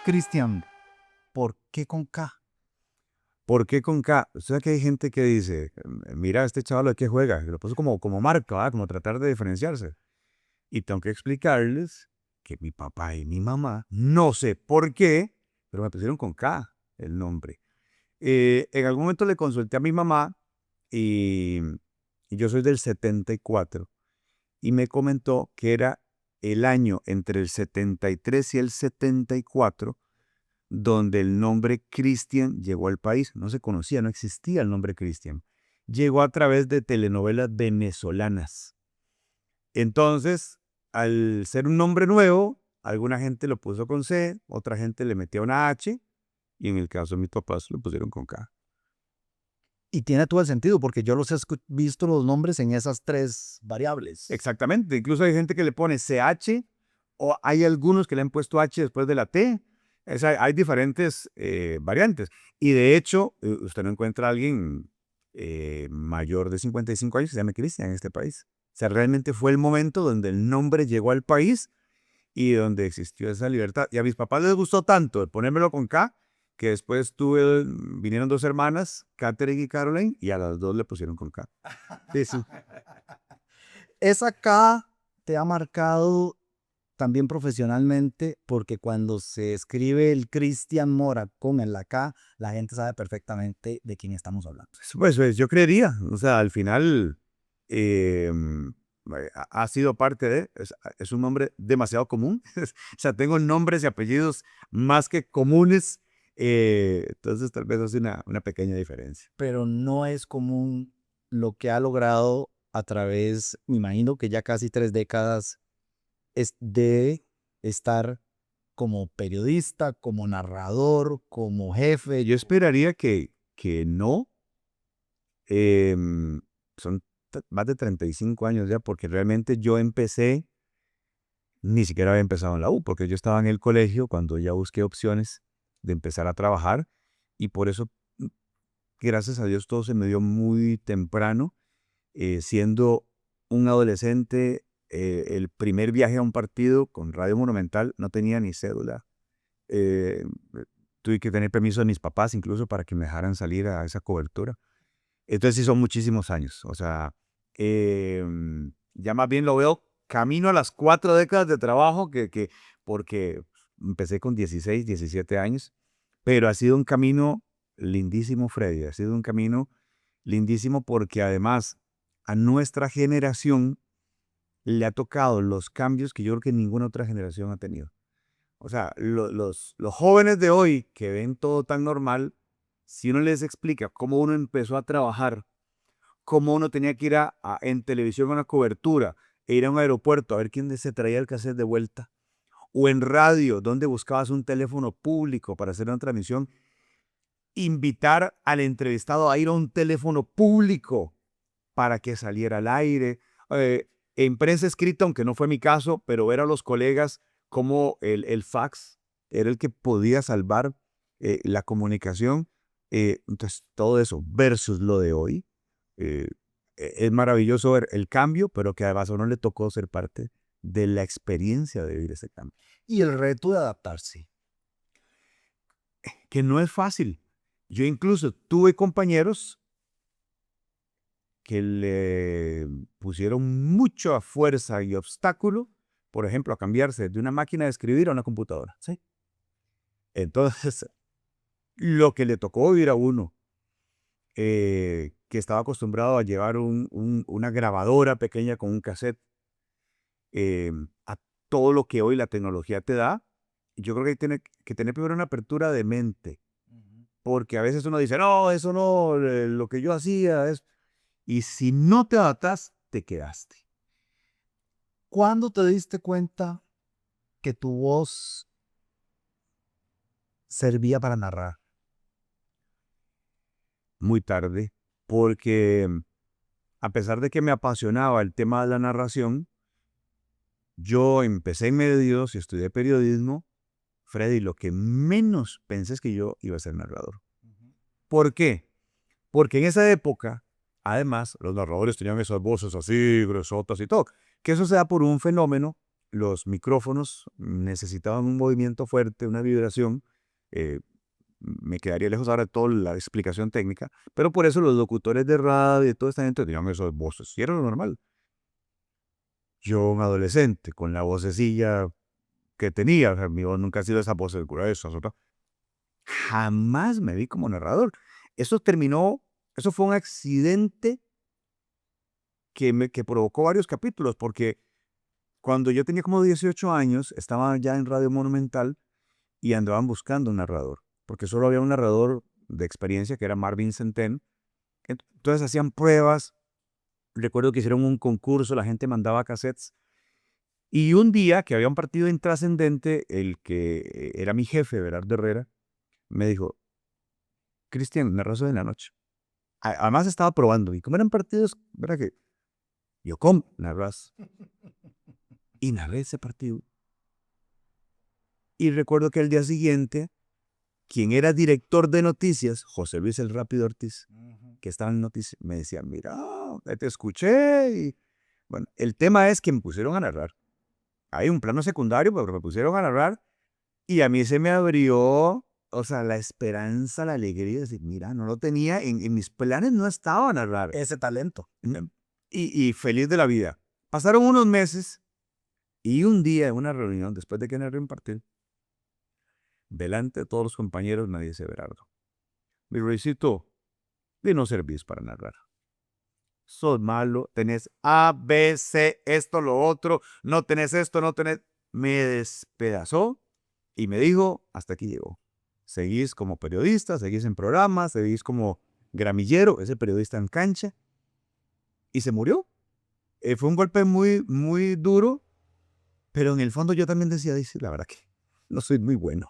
Cristian, ¿por qué con K? ¿Por qué con K? O sea que hay gente que dice, mira, este chaval de qué juega, y lo puso como marca, ¿verdad? Como tratar de diferenciarse. Y tengo que explicarles que mi papá y mi mamá, no sé por qué, pero me pusieron con K el nombre. En algún momento le consulté a mi mamá y, y yo soy del 74 y me comentó que era el año entre el 73 y el 74 donde el nombre Cristian llegó al país. No se conocía, no existía el nombre Cristian. Llegó a través de telenovelas venezolanas. Entonces, al ser un nombre nuevo, alguna gente lo puso con C, otra gente le metía una H, y en el caso de mis papás lo pusieron con K. Y tiene todo el sentido, porque yo los he visto los nombres en esas tres variables. Exactamente, incluso hay gente que le pone CH, o hay algunos que le han puesto H después de la T. Hay diferentes variantes. Y de hecho, usted no encuentra a alguien mayor de 55 años que se llame Cristian en este país. O sea, realmente fue el momento donde el nombre llegó al país y donde existió esa libertad. Y a mis papás les gustó tanto el ponérmelo con K, que después vinieron dos hermanas, Catherine y Caroline, y a las dos le pusieron con K. Sí, sí. Esa K te ha marcado también profesionalmente, porque cuando se escribe el Cristian Mora con la K, la gente sabe perfectamente de quién estamos hablando. Pues yo creería, o sea, al final eh, ha sido parte es un nombre demasiado común, o sea, tengo nombres y apellidos más que comunes, entonces tal vez hace una pequeña diferencia. Pero no es común lo que ha logrado a través, me imagino que ya casi 3 décadas, es de estar como periodista, como narrador, como jefe. Yo esperaría que no, em, son más de 35 años ya, porque realmente yo empecé, ni siquiera había empezado en la U, porque yo estaba en el colegio cuando ya busqué opciones de empezar a trabajar y por eso, gracias a Dios, todo se me dio muy temprano, siendo un adolescente, el primer viaje a un partido con Radio Monumental no tenía ni cédula. Eh, Tuve que tener permiso de mis papás incluso para que me dejaran salir a esa cobertura. Entonces sí son muchísimos años. O sea, ya más bien lo veo camino a las 4 décadas de trabajo porque empecé con 16, 17 años, pero ha sido un camino lindísimo, Freddy. Ha sido un camino lindísimo porque además a nuestra generación le ha tocado los cambios que yo creo que ninguna otra generación ha tenido. O sea, los jóvenes de hoy que ven todo tan normal, si uno les explica cómo uno empezó a trabajar, cómo uno tenía que ir en televisión a una cobertura, e ir a un aeropuerto a ver quién se traía el cassette de vuelta, o en radio, donde buscabas un teléfono público para hacer una transmisión, invitar al entrevistado a ir a un teléfono público para que saliera al aire, en prensa escrita, aunque no fue mi caso, pero ver a los colegas cómo el fax era el que podía salvar la comunicación. Entonces, todo eso versus lo de hoy, eh, es maravilloso ver el cambio, pero que además a uno le tocó ser parte de la experiencia de vivir ese cambio. Y el reto de adaptarse. Que no es fácil. Yo incluso tuve compañeros que le pusieron mucha fuerza y obstáculo, por ejemplo, a cambiarse de una máquina de escribir a una computadora. Sí. Entonces, lo que le tocó vivir a uno, que estaba acostumbrado a llevar una grabadora pequeña con un cassette, a todo lo que hoy la tecnología te da, yo creo que tiene que tener primero una apertura de mente, porque a veces uno dice, no, eso no, lo que yo hacía es... Y si no te adaptas, te quedaste. ¿Cuándo te diste cuenta que tu voz servía para narrar? Muy tarde, porque a pesar de que me apasionaba el tema de la narración, yo empecé en medios y estudié periodismo. Freddy, lo que menos pensé es que yo iba a ser narrador. ¿Por qué? Porque en esa época, además, los narradores tenían esas voces así, gruesotas y todo, que eso se da por un fenómeno los micrófonos necesitaban un movimiento fuerte, una vibración. Me quedaría lejos ahora de toda la explicación técnica, pero por eso los locutores de radio y toda esta gente tenían esas voces, y era lo normal. Yo, un adolescente, con la vocecilla que tenía, o sea, mi voz nunca ha sido esas voces gruesas, jamás me vi como narrador. Eso fue un accidente que provocó varios capítulos, porque cuando yo tenía como 18 años, estaba ya en Radio Monumental y andaban buscando un narrador, porque solo había un narrador de experiencia que era Marvin Centeno. Entonces hacían pruebas, recuerdo que hicieron un concurso, la gente mandaba cassettes, y un día que había un partido intrascendente, el que era mi jefe, Berardo Herrera, me dijo, Cristian, narras hoy en la noche. Además estaba probando, y como eran partidos, ¿verdad que? Yo, ¿cómo narras? Y narré ese partido. Y recuerdo que el día siguiente, quien era director de noticias, José Luis El Rápido Ortiz, que estaba en noticias, me decía, mira, te escuché. Y bueno, el tema es que me pusieron a narrar. Hay un plano secundario, pero me pusieron a narrar y a mí se me abrió, o sea, la esperanza, la alegría de decir, mira, no lo tenía, en mis planes no estaba narrar. Ese talento. Y feliz de la vida. Pasaron unos meses y un día en una reunión, después de que narré un partido, delante de todos los compañeros, me dice Berardo, mi Reycito, y no servís para narrar. Sos malo, tenés A, B, C, esto, lo otro, no tenés esto, no tenés... Me despedazó y me dijo, hasta aquí llegó. Seguís como periodista, seguís en programas, seguís como gramillero, ese periodista en cancha, y se murió. Fue un golpe muy, muy duro, pero en el fondo yo también decía, dice, la verdad que no soy muy bueno.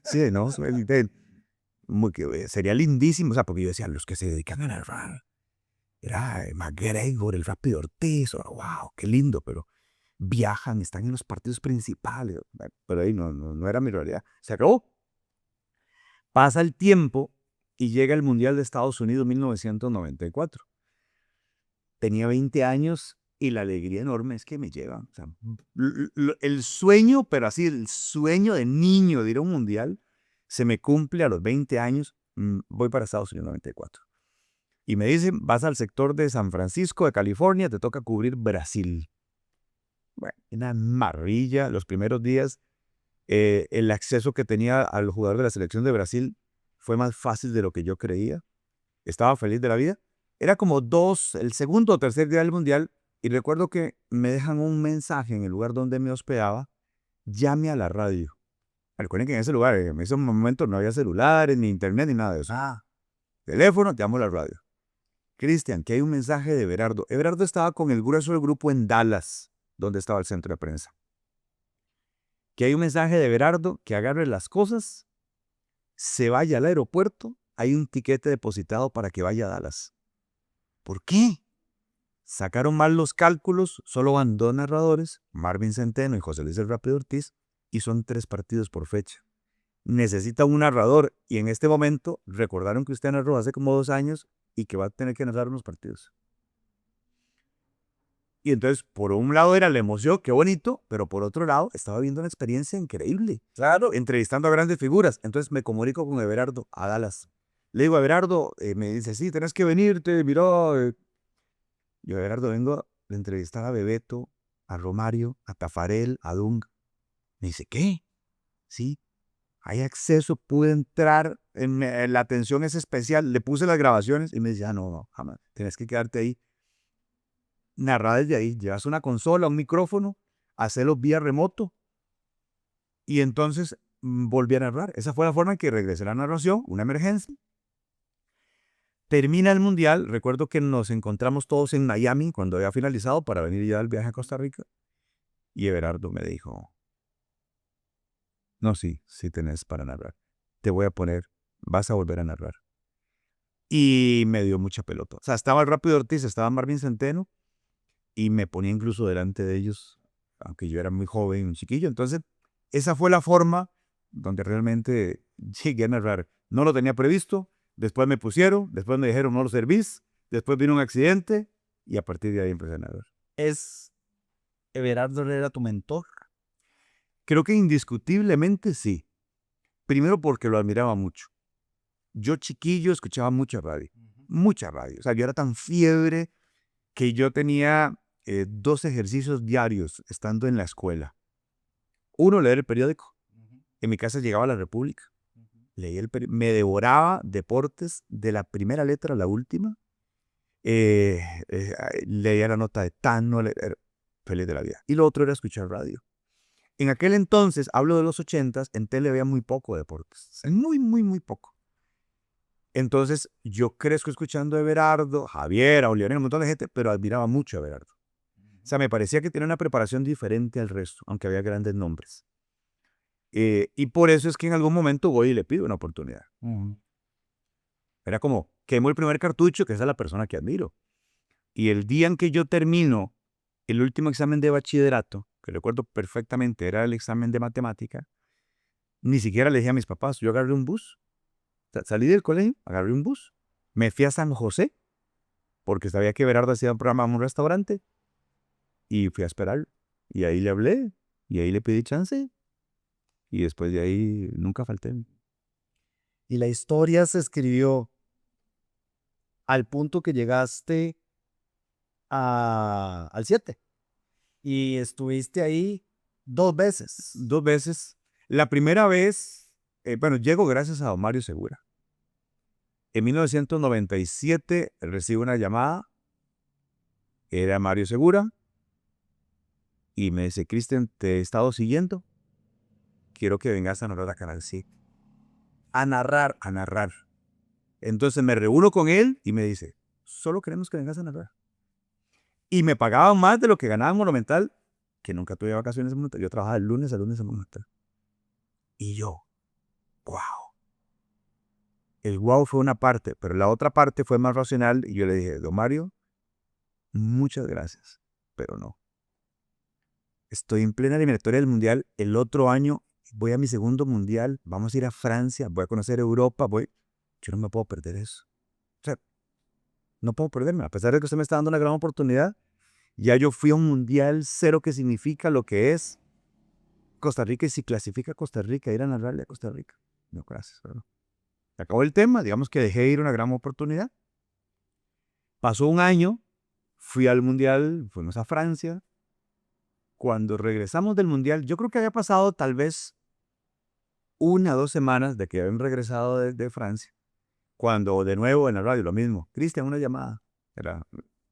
Sí, ¿no? Sería lindísimo, o sea, porque yo decía, los que se dedican a narrar, era McGregor, el Rápido Ortiz, wow, qué lindo, pero viajan, están en los partidos principales, pero ahí no era mi realidad. Se acabó. Pasa el tiempo y llega el Mundial de Estados Unidos 1994. Tenía 20 años y la alegría enorme es que me llevan. O sea, el sueño, pero así, el sueño de niño de ir a un Mundial, se me cumple a los 20 años, voy para Estados Unidos 94. Y me dicen, vas al sector de San Francisco, de California, te toca cubrir Brasil. Bueno, una maravilla. Los primeros días, el acceso que tenía al jugador de la selección de Brasil fue más fácil de lo que yo creía. Estaba feliz de la vida. Era como el segundo o tercer día del Mundial, y recuerdo que me dejan un mensaje en el lugar donde me hospedaba, llame a la radio. Recuerden que en ese lugar, en ese momento no había celulares, ni internet, ni nada de eso. Teléfono, llamo a la radio. Cristian, que hay un mensaje de Berardo. Berardo estaba con el grueso del grupo en Dallas, donde estaba el centro de prensa. Que hay un mensaje de Berardo, que agarre las cosas, se vaya al aeropuerto, hay un tiquete depositado para que vaya a Dallas. ¿Por qué? Sacaron mal los cálculos, solo van 2 narradores, Marvin Centeno y José Luis El Rápido Ortiz, y son 3 partidos por fecha. Necesita un narrador, y en este momento recordaron que usted narró hace como 2 años y que va a tener que narrar unos partidos. Y entonces, por un lado era la emoción, qué bonito, pero por otro lado estaba viendo una experiencia increíble. Claro. Entrevistando a grandes figuras. Entonces me comunico con Everardo a Dallas. Le digo a Everardo, me dice, sí, tenés que venirte, mira. Yo, Everardo, vengo de entrevistar a Bebeto, a Romario, a Tafarel, a Dung. Me dice, ¿qué? Sí, hay acceso, pude entrar, la atención es especial, le puse las grabaciones y me dice, no, jamás, tenés que quedarte ahí. Narrar desde ahí, llevas una consola, un micrófono, hacerlo vía remoto. Y entonces volví a narrar. Esa fue la forma en que regresé a la narración, una emergencia. Termina el Mundial, recuerdo que nos encontramos todos en Miami cuando había finalizado para venir ya al viaje a Costa Rica. Y Everardo me dijo, no, sí tenés para narrar. Te voy a poner, vas a volver a narrar. Y me dio mucha pelota. O sea, estaba el Rápido Ortiz, estaba Marvin Centeno, y me ponía incluso delante de ellos, aunque yo era muy joven, un chiquillo. Entonces, esa fue la forma donde realmente llegué a narrar. No lo tenía previsto, después me pusieron, después me dijeron no lo servís, después vino un accidente y a partir de ahí empecé a narrar. ¿Es Everardo Herrera tu mentor? Creo que indiscutiblemente sí. Primero porque lo admiraba mucho. Yo chiquillo escuchaba mucha radio, mucha radio. O sea, yo era tan fiebre que yo tenía 2 ejercicios diarios estando en la escuela. Uno, leer el periódico. En mi casa llegaba La República. Leía el periódico. Me devoraba deportes de la primera letra a la última. Leía la nota de Tano, era feliz de la vida. Y lo otro era escuchar radio. En aquel entonces, hablo de los 80s, en tele había muy poco deportes. Muy, muy, muy poco. Entonces, yo crezco escuchando a Everardo, Javier, a Oliver, un montón de gente, pero admiraba mucho a Everardo. O sea, me parecía que tenía una preparación diferente al resto, aunque había grandes nombres. Y por eso es que en algún momento voy y le pido una oportunidad. Era como, quemo el primer cartucho, que esa es la persona que admiro. Y el día en que yo termino el último examen de bachillerato, que recuerdo perfectamente, era el examen de matemática, ni siquiera le dije a mis papás, yo agarré un bus, salí del colegio, agarré un bus, me fui a San José, porque sabía que Berardo hacía un programa en un restaurante, y fui a esperarlo. Y ahí le hablé, y ahí le pedí chance, y después de ahí nunca falté. Y la historia se escribió al punto que llegaste al 7 y estuviste ahí 2 veces. 2 veces. La primera vez, bueno, llego gracias a don Mario Segura. En 1997 recibo una llamada, era Mario Segura, y me dice, Cristian, te he estado siguiendo, quiero que vengas a narrar a Canal 7. A narrar, a narrar. Entonces me reúno con él y me dice, solo queremos que vengas a narrar. Y me pagaban más de lo que ganaba en Monumental, que nunca tuve vacaciones en Monumental. Yo trabajaba de lunes a lunes en Monumental. Y yo, wow. El wow fue una parte, pero la otra parte fue más racional y yo le dije, don Mario, muchas gracias, pero no. Estoy en plena eliminatoria del Mundial, el otro año voy a mi segundo Mundial, vamos a ir a Francia, voy a conocer Europa, yo no me puedo perder eso. O sea, no puedo perderme, a pesar de que usted me está dando una gran oportunidad, ya yo fui a un Mundial, sé lo que significa, lo que es Costa Rica, y si clasifica Costa Rica, ir a narrarle a Costa Rica. No, gracias, pero no. Se acabó el tema, digamos que dejé ir una gran oportunidad. Pasó un año, fui al Mundial, fuimos a Francia. Cuando regresamos del Mundial, yo creo que había pasado tal vez 1 o 2 semanas de que habían regresado de Francia. Cuando de nuevo en la radio, lo mismo. Cristian, una llamada. Era,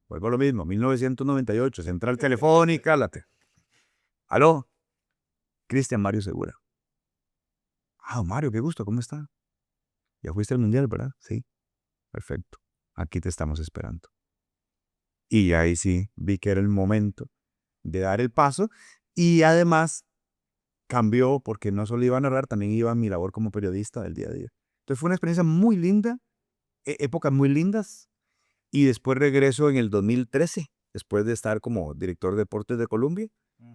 vuelvo a lo mismo, 1998, Central Telefónica, aló, Cristian Mario Segura. Ah, Mario, qué gusto, ¿cómo está? Ya fuiste al Mundial, ¿verdad? Sí, perfecto. Aquí te estamos esperando. Y ahí sí vi que era el momento de dar el paso, y además cambió porque no solo iba a narrar, también iba a mi labor como periodista del día a día. Entonces fue una experiencia muy linda, épocas muy lindas, y después regreso en el 2013, después de estar como director de deportes de Colombia,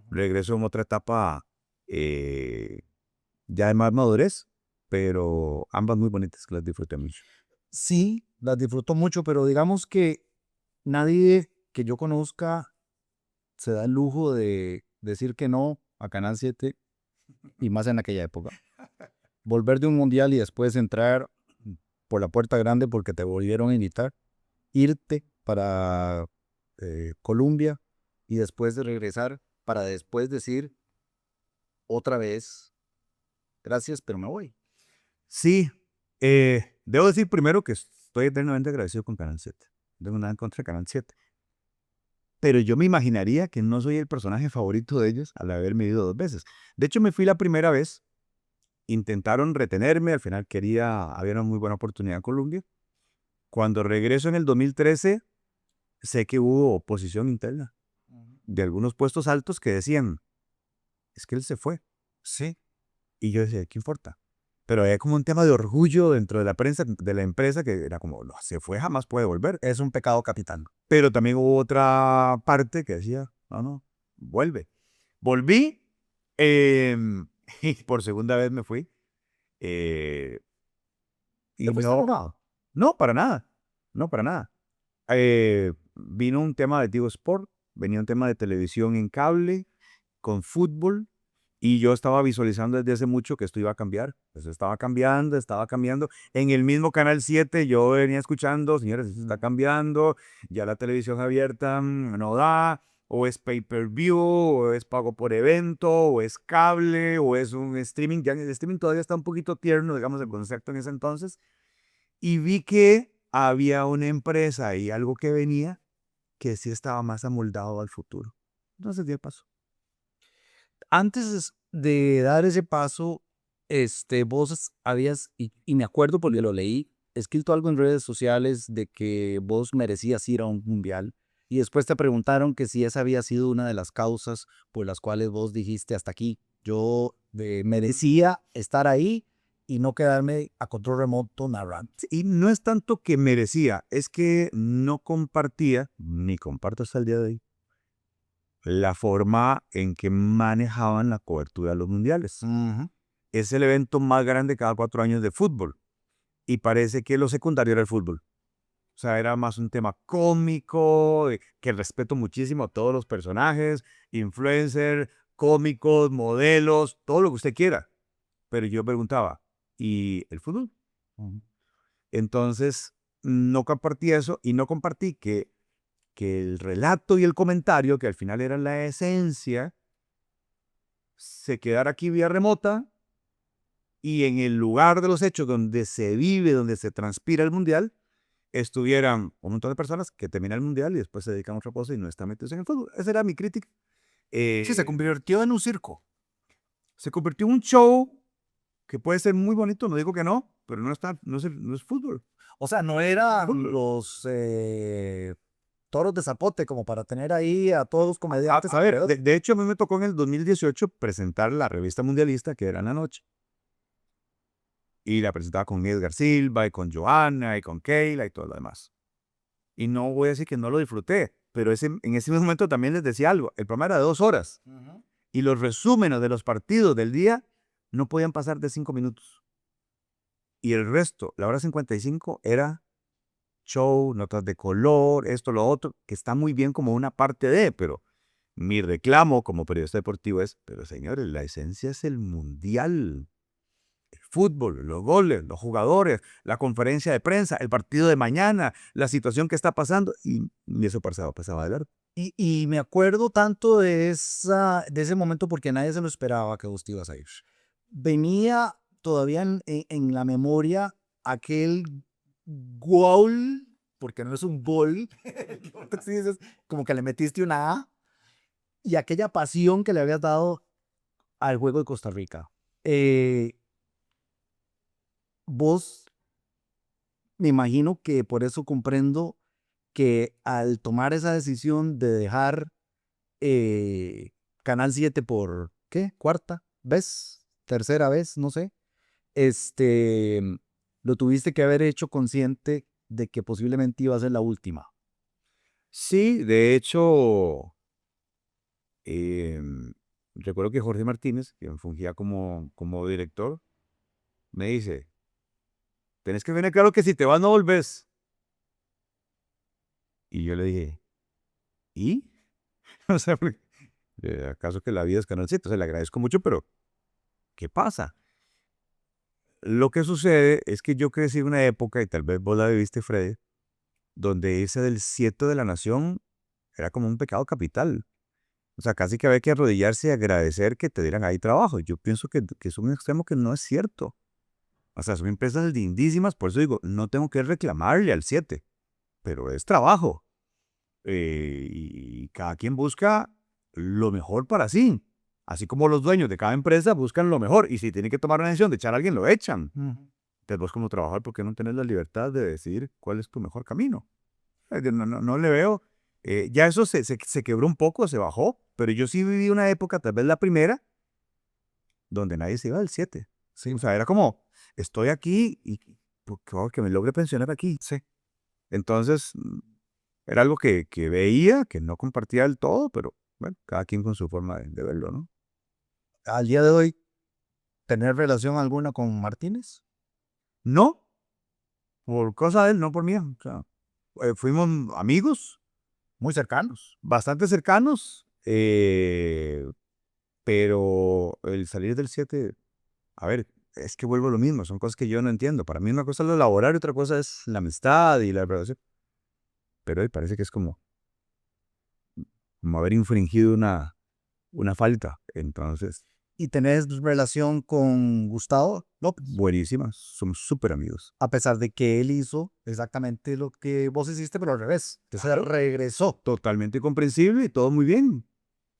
regreso en otra etapa ya de más madurez, pero ambas muy bonitas, que las disfruté mucho. Sí, las disfruto mucho, pero digamos que nadie que yo conozca se da el lujo de decir que no a Canal 7 y más en aquella época. Volver de un mundial y después entrar por la puerta grande porque te volvieron a invitar, irte para Colombia y después de regresar para después decir otra vez gracias, pero me voy. Sí, debo decir primero que estoy eternamente agradecido con Canal 7. No tengo nada en contra de Canal 7. Pero yo me imaginaría que no soy el personaje favorito de ellos al haberme ido 2 veces. De hecho, me fui la primera vez, intentaron retenerme, al final había una muy buena oportunidad en Colombia. Cuando regreso en el 2013, sé que hubo oposición interna de algunos puestos altos que decían, es que él se fue. Sí. Y yo decía, ¿qué importa? Pero había como un tema de orgullo dentro de la prensa, de la empresa, que era como, no, se fue, jamás puede volver. Es un pecado capital. Pero también hubo otra parte que decía, no, no, vuelve. Volví, y por segunda vez me fui. Y ¿Te fuiste enojado? no, para nada, no, para nada. Vino un tema de Tigo Sport, venía un tema de televisión en cable, con fútbol, Y yo estaba visualizando desde hace mucho que esto iba a cambiar. Eso estaba cambiando, estaba cambiando. En el mismo Canal 7 yo venía escuchando, señores, esto está cambiando, ya la televisión abierta no da, o es pay-per-view, o es pago por evento, o es cable, o es un streaming. Ya el streaming todavía está un poquito tierno, digamos, el concepto en ese entonces. Y vi que había una empresa y algo que venía que sí estaba más amoldado al futuro. Entonces di el paso. Antes de dar ese paso, vos habías, y me acuerdo porque lo leí, escrito algo en redes sociales de que vos merecías ir a un mundial y después te preguntaron que si esa había sido una de las causas por las cuales vos dijiste hasta aquí, yo merecía estar ahí y no quedarme a control remoto narrando. Sí, y no es tanto que merecía, es que no compartía, ni comparto hasta el día de hoy, la forma en que manejaban la cobertura de los mundiales. Ujú. Es el evento más grande cada 4 años de fútbol y parece que lo secundario era el fútbol. O sea, era más un tema cómico, que respeto muchísimo a todos los personajes, influencers, cómicos, modelos, todo lo que usted quiera. Pero yo preguntaba, ¿y el fútbol? Ujú. Entonces, no compartí eso y no compartí que el relato y el comentario, que al final era la esencia, se quedara aquí vía remota y en el lugar de los hechos donde se vive, donde se transpira el mundial, estuvieran un montón de personas que terminan el mundial y después se dedican a otra cosa y no están metidos en el fútbol. Esa era mi crítica. Sí, se Eh, convirtió en un circo. Se convirtió en un show que puede ser muy bonito, no digo que no, pero no, está, no es fútbol. O sea, no eran Fútbol. los toros de zapote como para tener ahí a todos los comediantes A ver, alrededor. de hecho a mí me tocó en el 2018 presentar la revista mundialista que era en la noche. Y la presentaba con Edgar Silva y con Johanna y con Keila y todo lo demás. Y no voy a decir que no lo disfruté, pero en ese momento también les decía algo. El programa era de 2 horas Ujú. y los resúmenes de los partidos del día no podían pasar de 5 minutos. Y el resto, la hora 55, era show, notas de color, esto, lo otro, que está muy bien como una parte de, pero mi reclamo como periodista deportivo es, pero señores, la esencia es el mundial, el fútbol, los goles, los jugadores, la conferencia de prensa, el partido de mañana, la situación que está pasando, y eso pasaba de largo. Y me acuerdo tanto de ese momento porque nadie se lo esperaba que vos te ibas a ir. Venía todavía en la memoria aquel gol, porque no es un gol, sí dices, como que le metiste una A, y aquella pasión que le habías dado al juego de Costa Rica. Eh, Vos, me imagino que por eso comprendo que al tomar esa decisión de dejar Canal 7 por, ¿qué? ¿Cuarta vez? ¿Tercera vez? No sé. Este, lo tuviste que haber hecho consciente de que posiblemente iba a ser la última. Sí, de hecho, em, recuerdo que Jorge Martínez, quien fungía como director, me dice, tenés que tener claro que si te vas no volvés. Y yo le dije, ¿y? O sea, ¿acaso que la vida es Canal 7? O sea, le agradezco mucho, pero ¿qué pasa? Lo que sucede es que yo crecí en una época, y tal vez vos la viviste, Freddy, donde irse del 7 de la nación era como un pecado capital. O sea, casi que había que arrodillarse y agradecer que te dieran ahí trabajo. Yo pienso que es un extremo que no es cierto. O sea, son empresas lindísimas, por eso digo, no tengo que reclamarle al 7, pero es trabajo. Y cada quien busca lo mejor para sí. Así como los dueños de cada empresa buscan lo mejor. Y si tienen que tomar una decisión de echar a alguien, lo echan. Ujú. Entonces vos como trabajador, ¿por qué no tenés la libertad de decidir cuál es tu mejor camino? Yo no le veo. Ya eso se quebró un poco, se bajó, pero yo sí viví una época, tal vez la primera, donde nadie se iba del 7. Sí, O sea, era como, estoy aquí y por favor, que me logre pensionar aquí. sí. Entonces, era algo que veía, que no compartía del todo, pero bueno, cada quien con su forma de verlo, ¿no? Al día de hoy, ¿tener relación alguna con Martínez? No, por cosa de él, no por mía. O sea, fuimos amigos, Muy cercanos. bastante cercanos, pero el salir del 7, a ver, es que vuelvo a lo mismo, son cosas que yo no entiendo. Para mí una cosa es lo laboral y otra cosa es la amistad y la relación. Pero parece que es como haber infringido una falta. Entonces, ¿Y tenés relación con Gustavo López? buenísimas, somos súper amigos. A pesar de que él hizo exactamente lo que vos hiciste, pero al revés. Entonces Claro. regresó. Totalmente comprensible y todo muy bien.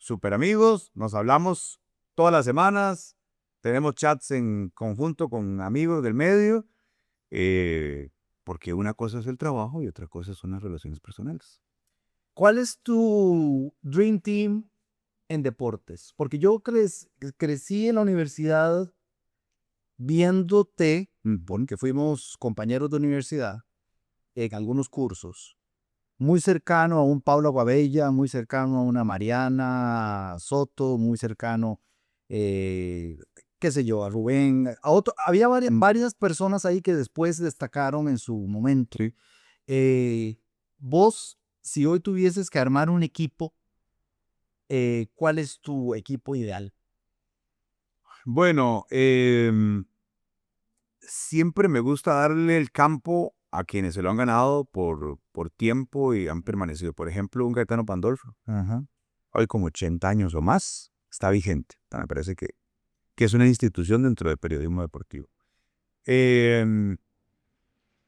Súper amigos, nos hablamos todas las semanas, tenemos chats en conjunto con amigos del medio, porque una cosa es el trabajo y otra cosa son las relaciones personales. ¿Cuál es tu Dream Team en deportes? Porque yo crecí en la universidad viéndote, porque fuimos compañeros de universidad en algunos cursos, muy cercano a un Pablo Aguabella, muy cercano a una Mariana Soto, muy cercano, eh, qué sé yo, a Rubén, había varias personas ahí que después destacaron en su momento. Sí. Vos, si hoy tuvieses que armar un equipo, ¿cuál es tu equipo ideal? Bueno, siempre me gusta darle el campo a quienes se lo han ganado por tiempo y han permanecido. Por ejemplo, un Gaetano Pandolfo, Ajá. hoy con 80 años o más, está vigente. Me parece que es una institución dentro del periodismo deportivo. Em,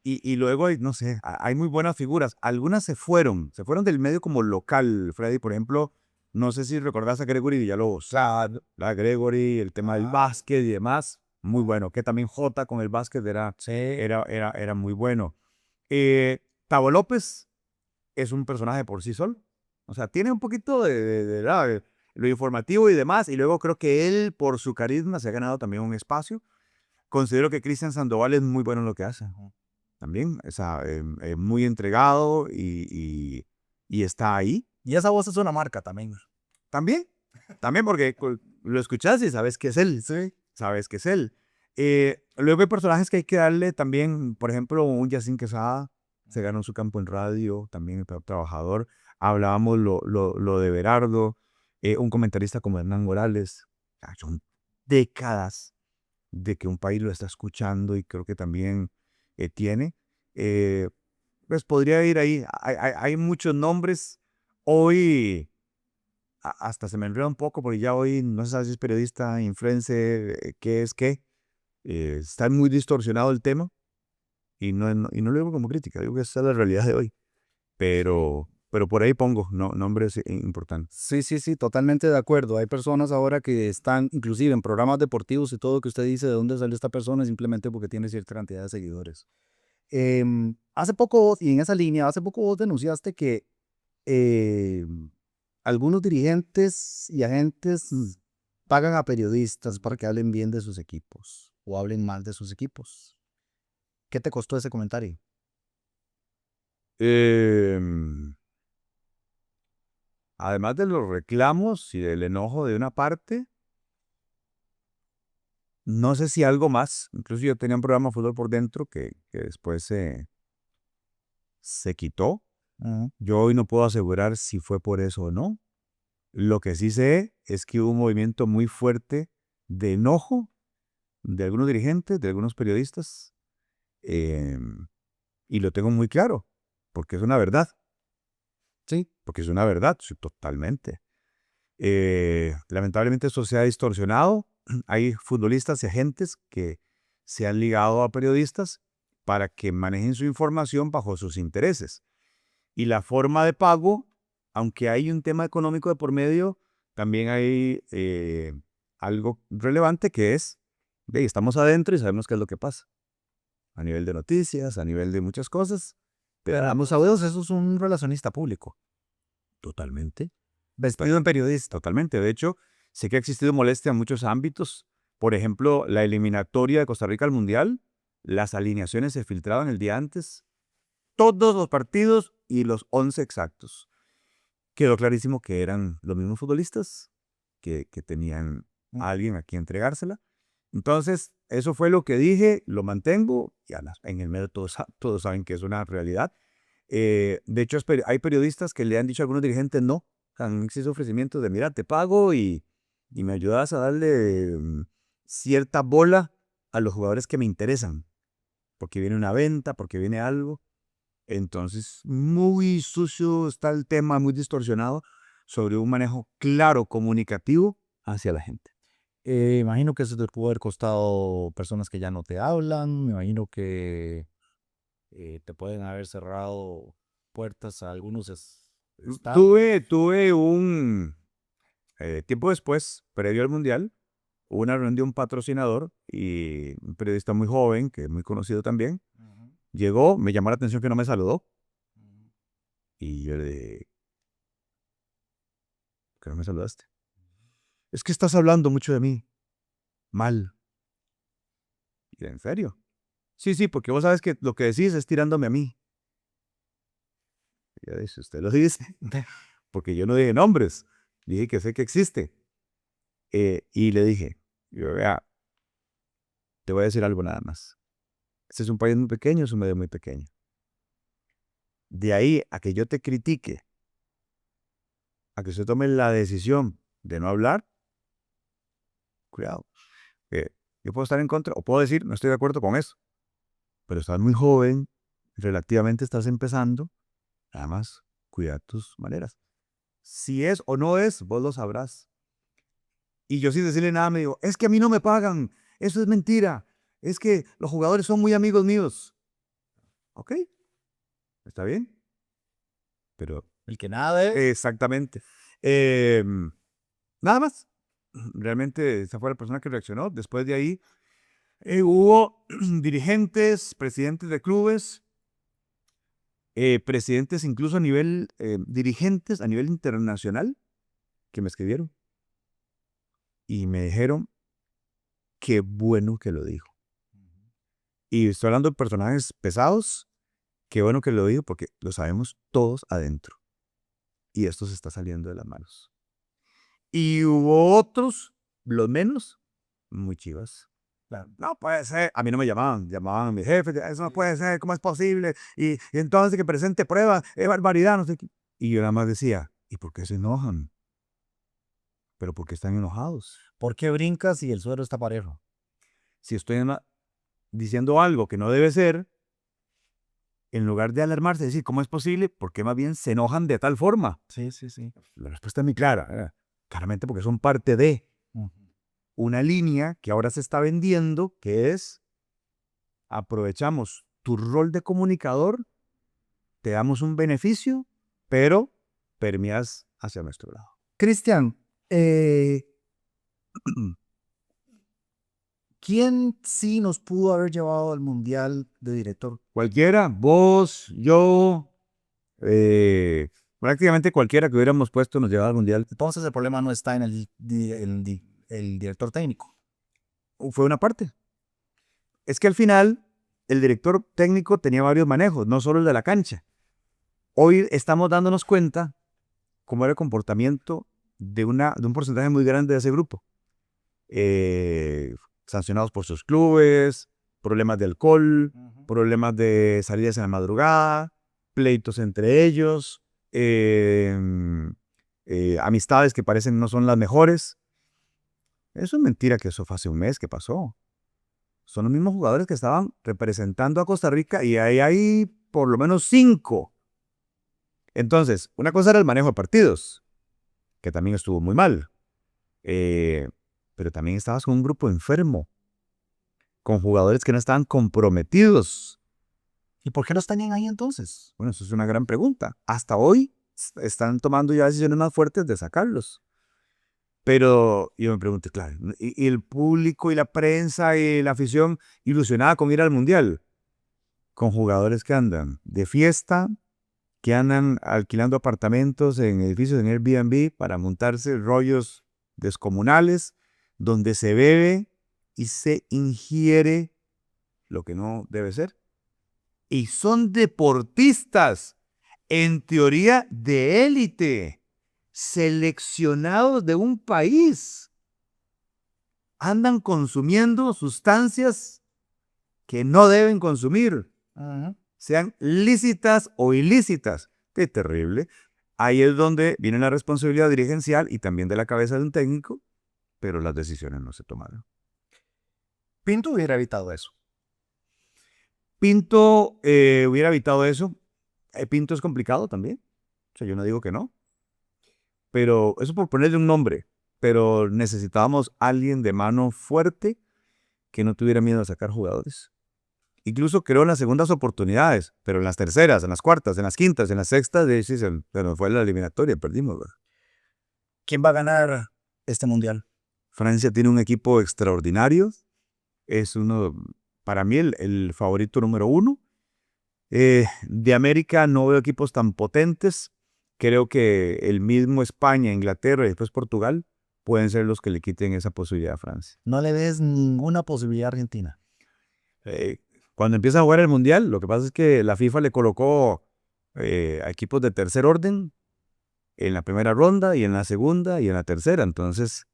y luego, no sé, hay muy buenas figuras. Algunas se fueron del medio como local, Freddy. Por ejemplo, no sé si recordás a Gregory Villalobos. Claro. La Gregory, el tema del básquet y demás, muy bueno. Que también Jota con el básquet Sí. era muy bueno. Tavo López es un personaje por sí solo. O sea, tiene un poquito de lo informativo y demás. Y luego creo que él, por su carisma, se ha ganado también un espacio. Considero que Cristian Sandoval es muy bueno en lo que hace. También, o sea, muy entregado y está ahí. Y esa voz es una marca también. También, también porque lo escuchas y sabes que es él. Sí. Sabes que es él. Luego hay personajes que hay que darle también, por ejemplo, un Yacine Quesada, se ganó su campo en radio, también trabajador. Hablábamos lo de Berardo, un comentarista como Hernán Morales. Son décadas de que un país lo está escuchando y creo que también tiene. Eh, pues podría ir ahí. Hay muchos nombres. Hoy hasta se me enreda un poco porque ya hoy no sé si es periodista, influencer, qué es qué. Está muy distorsionado el tema y no lo digo como crítica, digo que esa es la realidad de hoy. Pero por ahí pongo nombres importantes. Sí, sí, sí, totalmente de acuerdo. Hay personas ahora que están inclusive en programas deportivos y todo que usted dice de dónde salió esta persona simplemente porque tiene cierta cantidad de seguidores. Hace poco, y en esa línea, hace poco vos denunciaste que algunos dirigentes y agentes pagan a periodistas para que hablen bien de sus equipos o hablen mal de sus equipos. ¿Qué te costó ese comentario? Em, Además de los reclamos y del enojo de una parte, no sé si algo más. Incluso yo tenía un programa Fútbol por Dentro que después se quitó. Ajá. Yo hoy no puedo asegurar si fue por eso o no. Lo que sí sé es que hubo un movimiento muy fuerte de enojo de algunos dirigentes, de algunos periodistas, y lo tengo muy claro, porque es una verdad, Sí. porque es una verdad, sí, totalmente. Lamentablemente esto se ha distorsionado. Hay futbolistas y agentes que se han ligado a periodistas para que manejen su información bajo sus intereses. Y la forma de pago, aunque hay un tema económico de por medio, también hay algo relevante que es, estamos adentro y sabemos qué es lo que pasa. A nivel de noticias, a nivel de muchas cosas. Pero Pero vamos a ver, eso es un relacionista público, totalmente. vestido en periodista. Totalmente. De hecho, sé que ha existido molestia en muchos ámbitos. Por ejemplo, la eliminatoria de Costa Rica al Mundial, las alineaciones se filtraban el día antes, todos los partidos y los 11 exactos. Quedó clarísimo que eran los mismos futbolistas que tenían a alguien a quien entregársela. Entonces, eso fue lo que dije, lo mantengo, y en el medio todos saben que es una realidad. De hecho, hay periodistas que le han dicho a algunos dirigentes no, han existido ofrecimientos de, mira, te pago y y me ayudas a darle cierta bola a los jugadores que me interesan, porque viene una venta, porque viene algo. Entonces, muy sucio está el tema, muy distorsionado sobre un manejo claro, comunicativo hacia la gente. Imagino que eso te pudo haber costado personas que ya no te hablan, me imagino que te pueden haber cerrado puertas a algunos staff. Tuve un tiempo después, previo al Mundial, hubo una reunión de un patrocinador y un periodista muy joven, que es muy conocido también, Ujú, llegó, me llamó la atención que no me saludó ujú. y yo le dije, ¿por qué no me saludaste? Es que estás hablando mucho de mí, mal. Y yo, ¿en serio? Sí, sí, porque vos sabes que lo que decís es tirándome a mí. Y yo dije, usted lo dice, porque yo no dije nombres, dije que sé que existe. Y le dije, yo, vea, te voy a decir algo nada más. Este es un país muy pequeño, es un medio muy pequeño. De ahí a que yo te critique, a que usted tome la decisión de no hablar, cuidado. eh, yo puedo estar en contra o puedo decir, no estoy de acuerdo con eso, pero estás muy joven, relativamente estás empezando, nada más cuida tus maneras. Si es o no es, vos lo sabrás. Y yo sin decirle nada me digo, es que a mí no me pagan, eso es mentira, es que los jugadores son muy amigos míos. Ok, está bien, pero El que nada debe. exactamente. Nada más. Realmente esa fue la persona que reaccionó. Después de ahí hubo dirigentes, presidentes de clubes, presidentes incluso a nivel, dirigentes a nivel internacional que me escribieron y me dijeron qué bueno que lo dijo. Y estoy hablando de personajes pesados, qué bueno que lo dijo porque lo sabemos todos adentro. Y esto se está saliendo de las manos. Y hubo otros, los menos, muy chivas. Claro. No puede ser. A mí no me llamaban, llamaban a mi jefe, eso no puede ser, ¿cómo es posible? Y entonces que presente pruebas, es barbaridad, no sé qué. Y yo nada más decía, ¿y por qué se enojan? ¿Pero por qué están enojados? ¿Por qué brincas si el suelo está parejo? Si estoy diciendo algo que no debe ser, en lugar de alarmarse, decir, ¿cómo es posible? ¿Por qué más bien se enojan de tal forma? Sí, sí, sí. La respuesta es muy clara, claramente porque son parte de Ujú. una línea que ahora se está vendiendo, que es aprovechamos tu rol de comunicador, te damos un beneficio, pero permeas hacia nuestro lado. Cristian, ¿quién sí nos pudo haber llevado al Mundial de director? Cualquiera, vos, yo, prácticamente cualquiera que hubiéramos puesto nos llevaba al mundial. Entonces el problema no está en el director técnico. Fue una parte. Es que al final el director técnico tenía varios manejos, no solo el de la cancha. Hoy estamos dándonos cuenta cómo era el comportamiento de un porcentaje muy grande de ese grupo. Sancionados por sus clubes, problemas de alcohol, problemas de salidas en la madrugada, pleitos entre ellos, amistades que parecen no son las mejores. Eso es mentira que eso fue hace un mes que pasó. Son los mismos jugadores que estaban representando a Costa Rica y ahí hay por lo menos 5. Entonces, una cosa era el manejo de partidos, que también estuvo muy mal. Pero también estabas con un grupo enfermo, con jugadores que no estaban comprometidos. ¿Y por qué no están ahí entonces? Bueno, eso es una gran pregunta. Hasta hoy están tomando ya decisiones más fuertes de sacarlos. Pero yo me pregunto, claro, y el público y la prensa y la afición ilusionada con ir al Mundial, con jugadores que andan de fiesta, que andan alquilando apartamentos en edificios en Airbnb para montarse rollos descomunales, donde se bebe y se ingiere lo que no debe ser. Y son deportistas, en teoría de élite, seleccionados de un país. Andan consumiendo sustancias que no deben consumir, Ajá. sean lícitas o ilícitas. Qué terrible. Ahí es donde viene la responsabilidad dirigencial y también de la cabeza de un técnico pero las decisiones no se tomaron. Pinto hubiera evitado eso. Pinto hubiera evitado eso. Pinto es complicado también. O sea, yo no digo que no. Pero eso por ponerle un nombre. Pero necesitábamos alguien de mano fuerte que no tuviera miedo a sacar jugadores. Incluso creo en las segundas oportunidades, pero en las terceras, en las cuartas, en las quintas, en las sextas, sí, se nos fue la eliminatoria, perdimos, ¿verdad? ¿Quién va a ganar este mundial? Francia tiene un equipo extraordinario. Es uno, para mí, el favorito número uno. De América no veo equipos tan potentes. Creo que el mismo España, Inglaterra y después Portugal pueden ser los que le quiten esa posibilidad a Francia. No le ves ninguna posibilidad a Argentina. Cuando empieza a jugar el Mundial, lo que pasa es que la FIFA le colocó a equipos de tercer orden en la primera ronda y en la segunda y en la tercera. Entonces,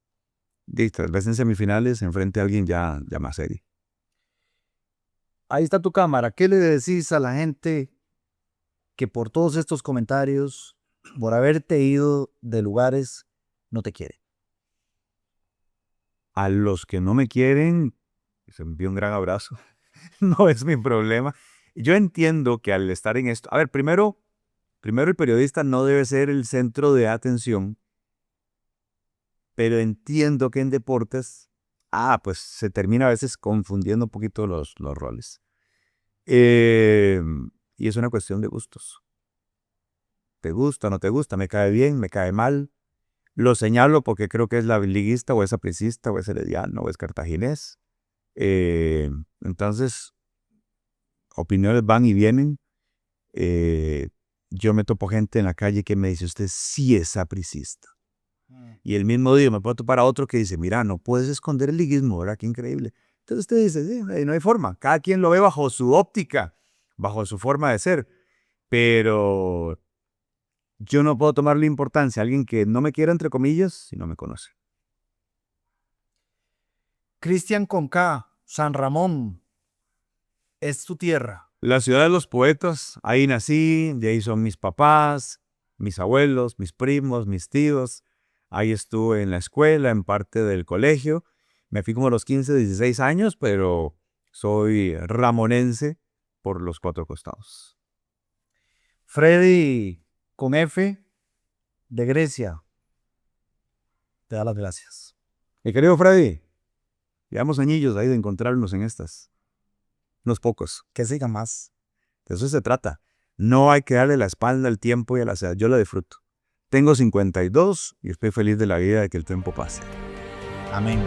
tal vez en semifinales se enfrente a alguien ya más serio. Ahí está tu cámara. ¿Qué le decís a la gente que por todos estos comentarios, por haberte ido de lugares, no te quiere? A los que no me quieren, les envío un gran abrazo. No es mi problema. Yo entiendo que al estar en esto, a ver, primero el periodista no debe ser el centro de atención, pero entiendo que en deportes, pues se termina a veces confundiendo un poquito los roles. Y es una cuestión de gustos. ¿Te gusta, no te gusta? ¿Me cae bien, me cae mal? Lo señalo porque creo que es la liguista o es apricista o es herediano o es cartaginés. Entonces, opiniones van y vienen. Yo me topo gente en la calle que me dice, usted sí es apricista. Y el mismo día me puedo topar a otro que dice, mira, no puedes esconder el liguismo, ¿verdad? Qué increíble. Entonces usted dice, sí, no hay forma. Cada quien lo ve bajo su óptica, bajo su forma de ser. Pero yo no puedo tomarle importancia a alguien que no me quiera, entre comillas, si no me conoce. Cristian Conká, San Ramón, es tu tierra. La ciudad de los poetas, ahí nací, de ahí son mis papás, mis abuelos, mis primos, mis tíos. Ahí estuve en la escuela, en parte del colegio. Me fui como a los 15, 16 años, pero soy ramonense por los cuatro costados. Freddy, con F, de Grecia, te da las gracias. Mi querido Freddy, llevamos añillos ahí de encontrarnos en estas. Unos pocos. Que siga más. De eso se trata. No hay que darle la espalda al tiempo y a la sed. Yo la disfruto. Tengo 52 y estoy feliz de la vida de que el tiempo pase. Amén.